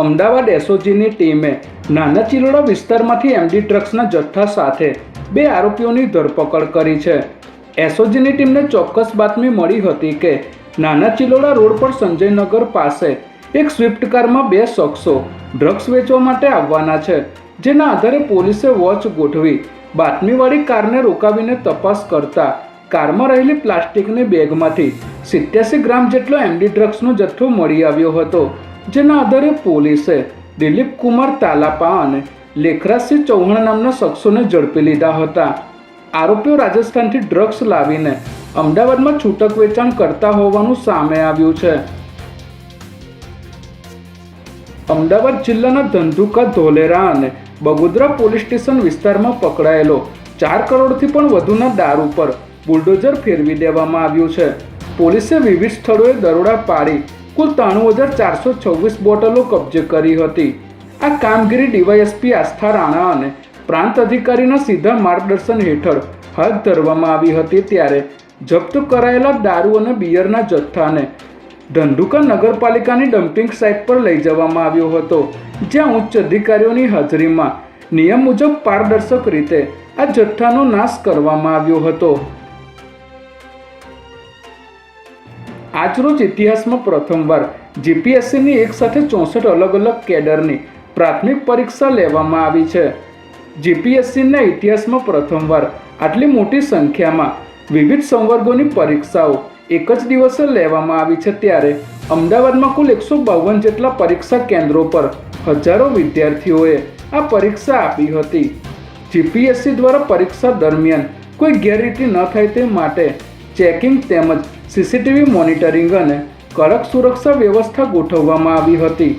અમદાવાદ એસઓજીની ટીમે નાના ચિલોડા વિસ્તારમાંથી એમડી ડ્રગ્સના જથ્થા સાથે 2 આરોપીઓની ધરપકડ કરી છે। એસઓજીની ટીમને ચોક્કસ બાતમી મળી હતી કે નાના ચિલોડા રોડ પર સંજયનગર પાસે એક સ્વિફ્ટ કારમાં 2 શખ્સો ડ્રગ્સ વેચવા માટે આવવાના છે, જેના આધારે પોલીસે વોચ ગોઠવી બાતમીવાળી કારને રોકાવીને તપાસ કરતા કારમાં રહેલી પ્લાસ્ટિકની બેગમાંથી 87 ગ્રામ જેટલો એમડી ડ્રગ્સનો જથ્થો મળી આવ્યો હતો, જેના આધારે પોલીસે દિલીપ કુમાર તાલાપા અને લેખરાજસિંહ ચૌહાણ નામના શખ્સોને ઝડપી લીધા હતા। આરોપીઓ રાજસ્થાનથી ડ્રગ્સ લાવીને અમદાવાદમાં છૂટક વેચાણ કરતા હોવાનું સામે આવ્યું છે। અમદાવાદ જિલ્લાના ધંધુકા, ધોલેરા અને બગોદરા પોલીસ સ્ટેશન વિસ્તારમાં પકડાયેલો 4 કરોડથી પણ વધુના દારૂ પર બુલડોઝર ફેરવી દેવામાં આવ્યું છે। પોલીસે વિવિધ સ્થળોએ દરોડા પાડી કુલ 93,426 બોટલો કબજે કરી હતી। આ કામગીરી ડીવાયએસપી આસ્થા રાણા અને પ્રાંત અધિકારીના સીધા માર્ગદર્શન હેઠળ હાથ ધરવામાં આવી હતી। ત્યારે જપ્ત કરાયેલા દારૂ અને બિયરના જથ્થાને ધંધુકા નગરપાલિકાની ડમ્પિંગ સાઇટ પર લઈ જવામાં આવ્યો હતો, જ્યાં ઉચ્ચ અધિકારીઓની હાજરીમાં નિયમ મુજબ પારદર્શક રીતે આ જથ્થાનો નાશ કરવામાં આવ્યો હતો। આજરોજ ઇતિહાસમાં પ્રથમવાર જીપીએસસીની એક સાથે 64 અલગ અલગ કેડરની પ્રાથમિક પરીક્ષા લેવામાં આવી છે। જીપીએસસીના ઇતિહાસમાં પ્રથમવાર આટલી મોટી સંખ્યામાં વિવિધ સંવર્ગોની પરીક્ષાઓ એક જ દિવસે લેવામાં આવી છે। ત્યારે અમદાવાદમાં કુલ 152 જેટલા પરીક્ષા કેન્દ્રો પર હજારો વિદ્યાર્થીઓએ આ પરીક્ષા આપી હતી। જીપીએસસી દ્વારા પરીક્ષા દરમિયાન કોઈ ગેરરીતિ ન થાય તે માટે ચેકિંગ તેમજ સીસીટીવી મોનિટરિંગ અને કડક સુરક્ષા વ્યવસ્થા ગોઠવવામાં આવી હતી।